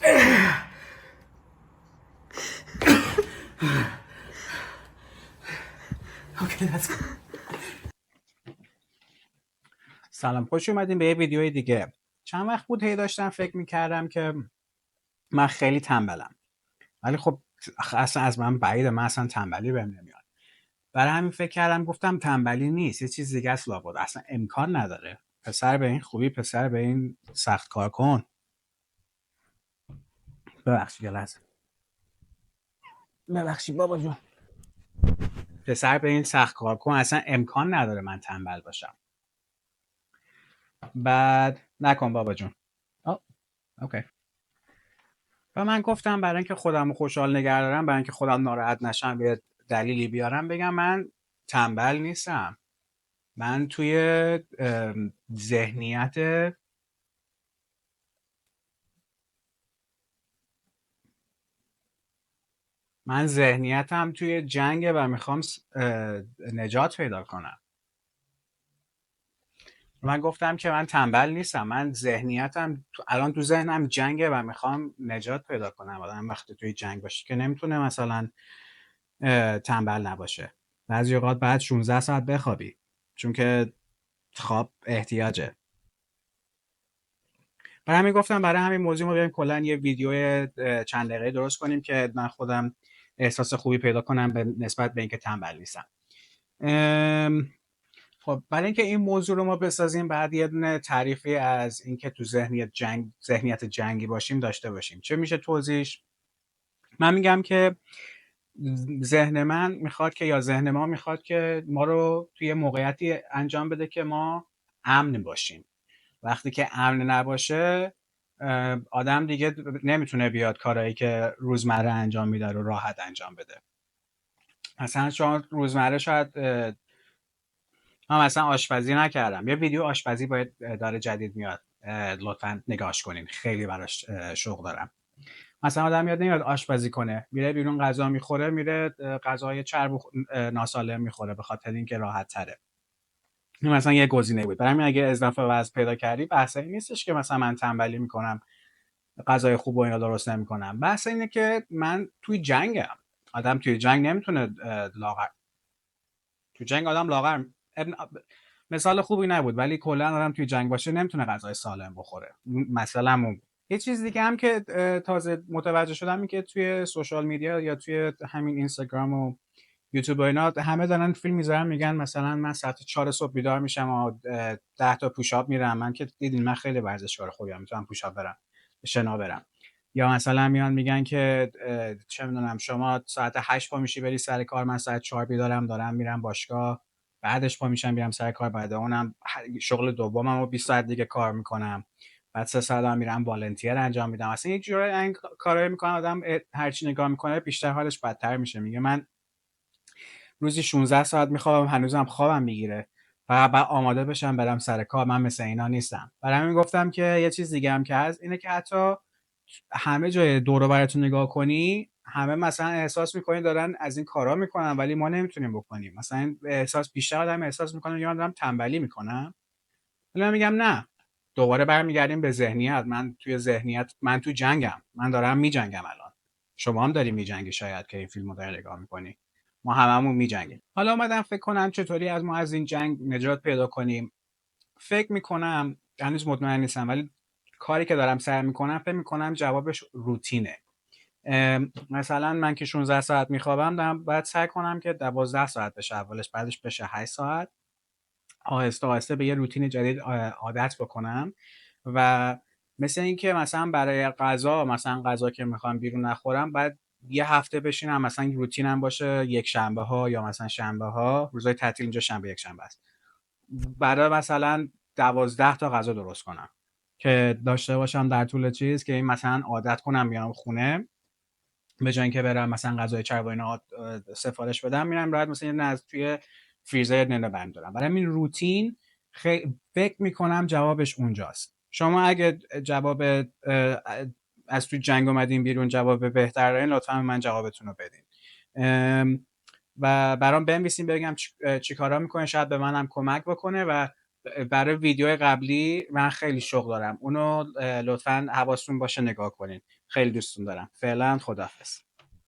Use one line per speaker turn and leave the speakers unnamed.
Okay, that's good. سلام، خوش اومدیم به یه ویدیوی دیگه. چند وقت بود هی داشتم فکر میکردم که من خیلی تنبلم، ولی خب اصلا از من بعیده، من اصلا تنبلی بهم نمیاد. برای همین فکر کردم، گفتم تنبلی نیست، یه چیز دیگه است لابد، اصلا امکان نداره. پسر به این خوبی، پسر به این سخت کار کن. ببخشید یه لحظه. ببخشید بابا جون. پسر به این سخت کار کن، اصلا امکان نداره من تنبل باشم. بعد نکن بابا جون. اوکی. و من گفتم برای اینکه خودم رو خوشحال نگه دارم، برای اینکه خودم ناراحت نشم، یه دلیلی بیارم بگم من تنبل نیستم. من توی ذهنیت من ذهنیتم توی جنگه و میخوام نجات پیدا کنم. من گفتم که من تنبل نیستم، من ذهنیتم الان تو ذهنم جنگه و میخوام نجات پیدا کنم. آدم وقتی توی جنگ باشه که نمیتونه مثلا تنبل نباشه. بعضی اوقات بعد 16 ساعت بخوابی، چون که خواب احتیاجه. برای همین گفتم برای همین موضوع ما بیایم کلا یه ویدیو چند دقیقه درست کنیم که من خودم احساس خوبی پیدا کنم به نسبت به اینکه تنبل نیستم. خب برای اینکه این موضوع رو ما بسازیم، بعد یه دونه تعریفی از اینکه تو ذهنیت جنگی باشیم داشته باشیم. چه میشه توضیحش؟ من میگم که ذهن من میخواد که، یا ذهن ما میخواد که ما رو توی موقعیتی انجام بده که ما امن باشیم. وقتی که امن نباشه، آدم دیگه نمیتونه بیاد کارهایی که روزمره انجام میده رو راحت انجام بده. مثلا شما روزمره شاید من مثلا آشپزی نکردم، یه ویدیو آشپزی باید داره جدید میاد، لطفا نگاش کنین، خیلی براش شوق دارم. مثلا آدم یاد نمیاد آشپزی کنه، میره بیرون غذا میخوره، میره غذای چرب و ناسالم میخوره به خاطر اینکه راحت تره. این مثلا یه گزینه بود. برای همین اگه اضافه وزن پیدا کردی، بحث این نیستش که مثلا من تنبلی میکنم، غذای خوب و اینا درست نمیکنم. بحث اینه که من توی جنگم. آدم توی جنگ نمیتونه لاغر. توی جنگ آدم لاغر مثال خوبی نبود، ولی کلا آدم توی جنگ باشه نمیتونه غذای سالم بخوره. مثلا یه چیز دیگه هم که تازه متوجه شدم این که توی سوشال میدیا یا توی همین اینستاگرام و یوتیوب و اینا همه دارن فیلم میذارن، میگن مثلا من ساعت 4 صبح بیدار میشم و 10 تا پوشاپ میرم. من که دیدین من خیلی ورزشکار خوبیم، میتونم پوشاپ برم، شنا برم. یا مثلا میان میگن که چه میدونم شما ساعت 8 پا میشی بری سر کار، من ساعت 4 بیدارم دارم میرم باشگاه، بعدش پا میشم میرم سر کار، بعد اونم شغل دومم و 20 ساعت دیگه کار میکنم، بعد 3 ساعت هم میرم والنتیر انجام میدم. اصلا یه جوری این کارا میکنه آدم هرچی نگاه میکنه بیشتر حالش بدتر میشه. میگه من روزی 16 ساعت میخوابم، هنوزم خوابم میگیره، فقط بعد آماده بشم برم سر کار. من مثل اینا نیستم. برای همین گفتم که یه چیز دیگه هم که هست اینه که حتی همه جای دور و براتون نگاه کنی، همه مثلا احساس میکنی دارن از این کارا میکنن ولی ما نمیتونیم بکنیم. مثلا احساس بیشتر آدم احساس میکنه یا دارم تنبلی میکنم. ولی من میگم نه. دوباره برمیگردیم به ذهنیت. من توی جنگم، من دارم میجنگم الان. شما هم داری میجنگی شاید که این فیلمو داری نگاه میکنی. ما هممون میجنگیم. حالا اومدم فکر کنم چطوری از این جنگ نجات پیدا کنیم. فکر میکنم، هنوز مطمئن نیستم، ولی کاری که دارم سعی میکنم، فکر میکنم جوابش روتینه. مثلا من که 16 ساعت میخوابم، دارم باید سعی کنم که 12 ساعت بشه اولش، بعدش بشه 8 ساعت. آهسته آهسته به یه روتین جدید عادت بکنم. و مثل اینکه مثلا برای غذا، مثلا غذا که میخوام بیرون نخورم، بعد یه هفته بشینم مثلا روتینم باشه یک شنبه ها یا مثلا شنبه ها، روزای تعطیل اینجا شنبه یک شنبه است، برای مثلا 12 تا غذا درست کنم که داشته باشم در طول چیز، که این مثلا عادت کنم بیام خونه، به جای اینکه برم مثلا غذای چرب و اینا سفارش بدم، میرم راحت مثلا یه از توی فریزر نونو برمی‌دارم. برای همین روتین فکر میکنم جوابش اونجاست. شما اگه جواب از توی جنگ اومدین بیرون جواب بهتر دارین، لطفا من جوابتون رو بدین و برام بنویسین بگم چی کارا میکنه، شاید به منم کمک بکنه. و برای ویدیو قبلی من خیلی شوق دارم. اونو لطفا حواستون باشه نگاه کنین. خیلی دوستون دارم. فعلا خداحافظ.